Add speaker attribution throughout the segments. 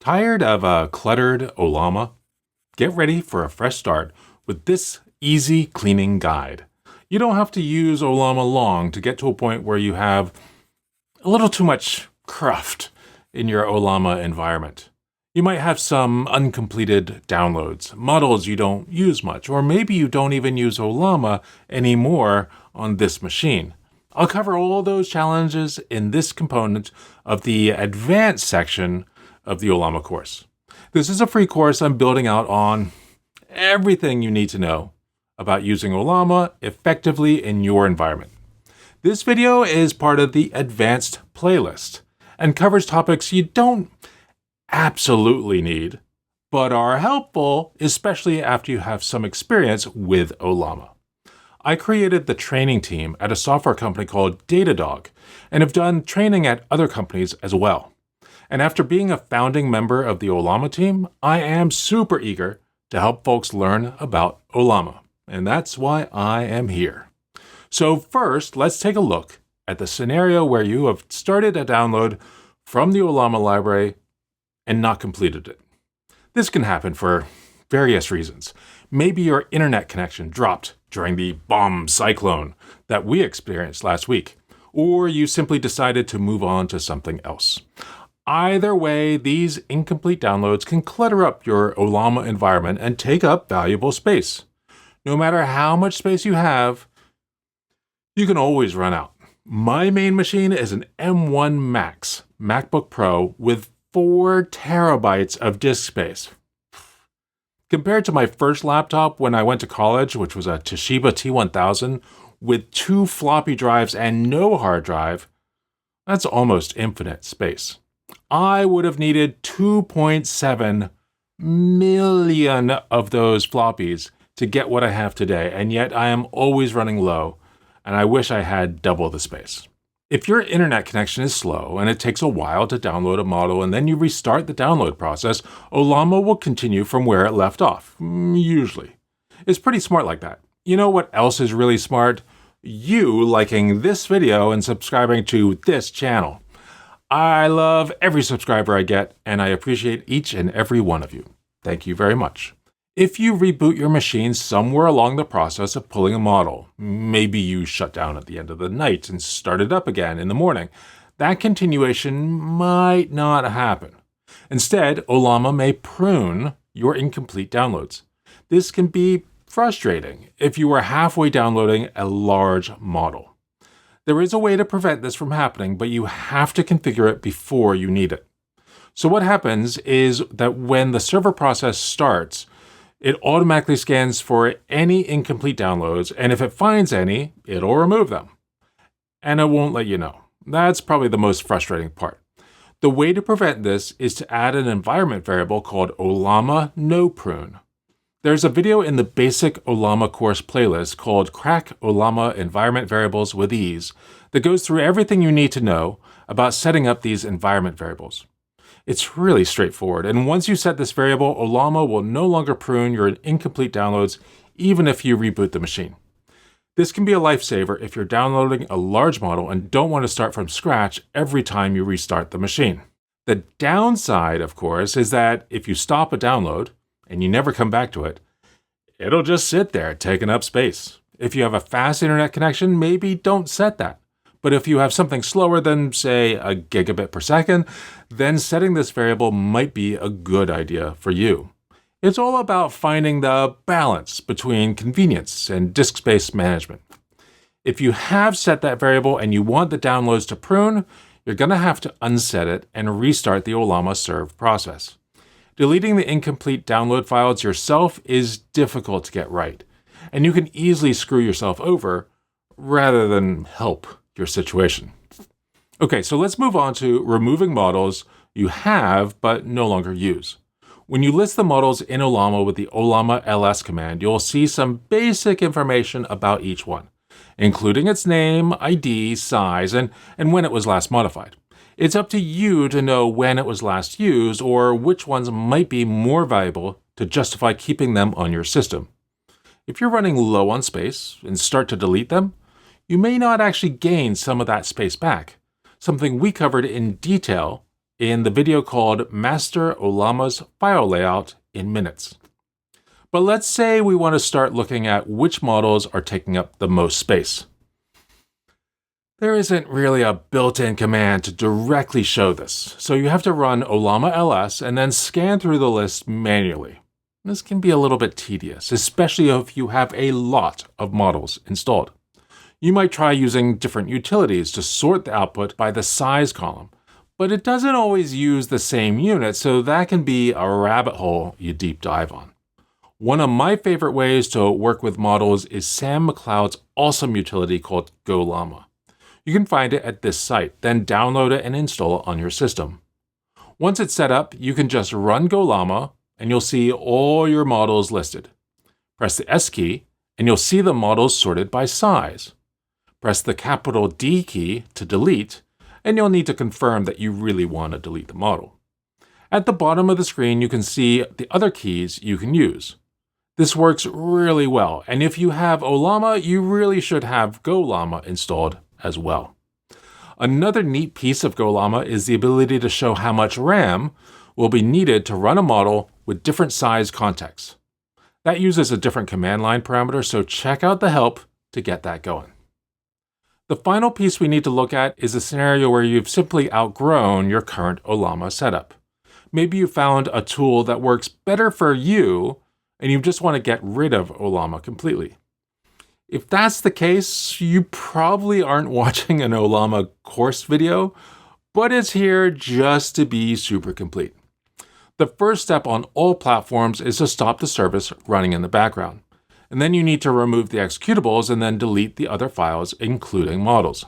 Speaker 1: Tired of a cluttered Ollama? Get ready for a fresh start with this easy cleaning guide. You don't have to use Ollama long to get to a point where you have a little too much cruft in your Ollama environment. You might have some uncompleted downloads, models you don't use much, or maybe you don't even use Ollama anymore on this machine. I'll cover all those challenges in this component of the Advanced section of the Ollama course. This is a free course I'm building out on everything you need to know about using Ollama effectively in your environment. This video is part of the Advanced playlist and covers topics you don't absolutely need, but are helpful, especially after you have some experience with Ollama. I created the training team at a software company called Datadog and have done training at other companies as well. And after being a founding member of the Ollama team, I am super eager to help folks learn about Ollama. And that's why I am here. So first, let's take a look at the scenario where you have started a download from the Ollama library and not completed it. This can happen for various reasons. Maybe your internet connection dropped during the bomb cyclone that we experienced last week, or you simply decided to move on to something else. Either way, these incomplete downloads can clutter up your Ollama environment and take up valuable space. No matter how much space you have, you can always run out. My main machine is an M1 Max MacBook Pro with 4 terabytes of disk space. Compared to my first laptop when I went to college, which was a Toshiba T1000 with 2 floppy drives and no hard drive, that's almost infinite space. I would have needed 2.7 million of those floppies to get what I have today, and yet I am always running low, and I wish I had double the space. If your internet connection is slow and it takes a while to download a model and then you restart the download process, Ollama will continue from where it left off, usually. It's pretty smart like that. You know what else is really smart? You liking this video and subscribing to this channel. I love every subscriber I get, and I appreciate each and every one of you. Thank you very much. If you reboot your machine somewhere along the process of pulling a model, maybe you shut down at the end of the night and start it up again in the morning, that continuation might not happen. Instead, Ollama may prune your incomplete downloads. This can be frustrating if you are halfway downloading a large model. There is a way to prevent this from happening, but you have to configure it before you need it. So what happens is that when the server process starts, it automatically scans for any incomplete downloads, and if it finds any, it'll remove them. And it won't let you know. That's probably the most frustrating part. The way to prevent this is to add an environment variable called Ollama noprune. There's a video in the basic Ollama course playlist called Crack Ollama Environment Variables with Ease that goes through everything you need to know about setting up these environment variables. It's really straightforward, and once you set this variable, Ollama will no longer prune your incomplete downloads even if you reboot the machine. This can be a lifesaver if you're downloading a large model and don't want to start from scratch every time you restart the machine. The downside, of course, is that if you stop a download, and you never come back to it, it'll just sit there taking up space. If you have a fast internet connection, maybe don't set that. But if you have something slower than, say, a gigabit per second, then setting this variable might be a good idea for you. It's all about finding the balance between convenience and disk space management. If you have set that variable and you want the downloads to prune, you're going to have to unset it and restart the Ollama serve process. Deleting the incomplete download files yourself is difficult to get right, and you can easily screw yourself over rather than help your situation. Okay, so let's move on to removing models you have but no longer use. When you list the models in Ollama with the Ollama ls command, you'll see some basic information about each one, including its name, ID, size, and when it was last modified. It's up to you to know when it was last used or which ones might be more valuable to justify keeping them on your system. If you're running low on space and start to delete them, you may not actually gain some of that space back, something we covered in detail in the video called Master Ollama's File Layout in Minutes. But let's say we want to start looking at which models are taking up the most space. There isn't really a built-in command to directly show this, so you have to run Ollama ls and then scan through the list manually. This can be a little bit tedious, especially if you have a lot of models installed. You might try using different utilities to sort the output by the size column, but it doesn't always use the same unit, so that can be a rabbit hole you deep dive on. One of my favorite ways to work with models is Sam McLeod's awesome utility called Gollama. You can find it at this site, then download it and install it on your system. Once it's set up, you can just run Gollama, and you'll see all your models listed. Press the S key, and you'll see the models sorted by size. Press the capital D key to delete, and you'll need to confirm that you really want to delete the model. At the bottom of the screen, you can see the other keys you can use. This works really well, and if you have Ollama, you really should have Gollama installed as well. Another neat piece of Gollama is the ability to show how much RAM will be needed to run a model with different size contexts. That uses a different command line parameter, so check out the help to get that going. The final piece we need to look at is a scenario where you've simply outgrown your current Ollama setup. Maybe you found a tool that works better for you, and you just want to get rid of Ollama completely. If that's the case, you probably aren't watching an Ollama course video, but it's here just to be super complete. The first step on all platforms is to stop the service running in the background. And then you need to remove the executables and then delete the other files, including models.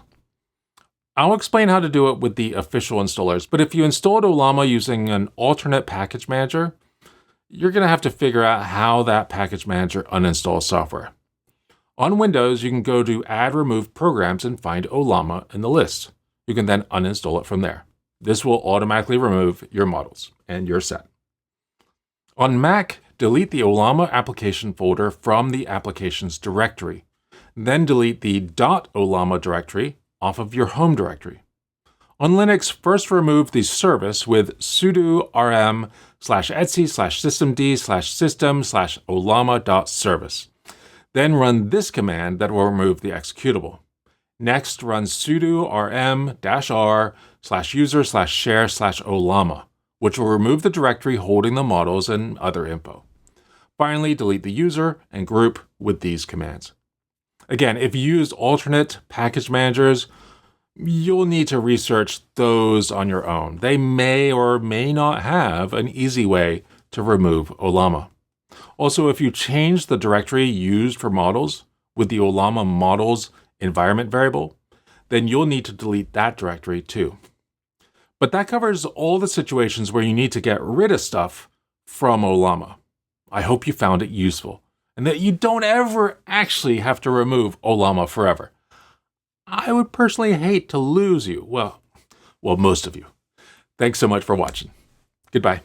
Speaker 1: I'll explain how to do it with the official installers, but if you installed Ollama using an alternate package manager, you're going to have to figure out how that package manager uninstalls software. On Windows, you can go to Add Remove Programs and find Ollama in the list. You can then uninstall it from there. This will automatically remove your models, and you're set. On Mac, delete the Ollama application folder from the applications directory. Then delete the .ollama directory off of your home directory. On Linux, first remove the service with sudo rm/etc/systemd/system/ollama.service. Then run this command that will remove the executable. Next, run sudo rm-r/user/share/ollama, which will remove the directory holding the models and other info. Finally, delete the user and group with these commands. Again, if you use alternate package managers, you'll need to research those on your own. They may or may not have an easy way to remove Ollama. Also, if you change the directory used for models with the Ollama models environment variable, then you'll need to delete that directory too. But that covers all the situations where you need to get rid of stuff from Ollama. I hope you found it useful and that you don't ever actually have to remove Ollama forever. I would personally hate to lose you. Well, most of you. Thanks so much for watching. Goodbye.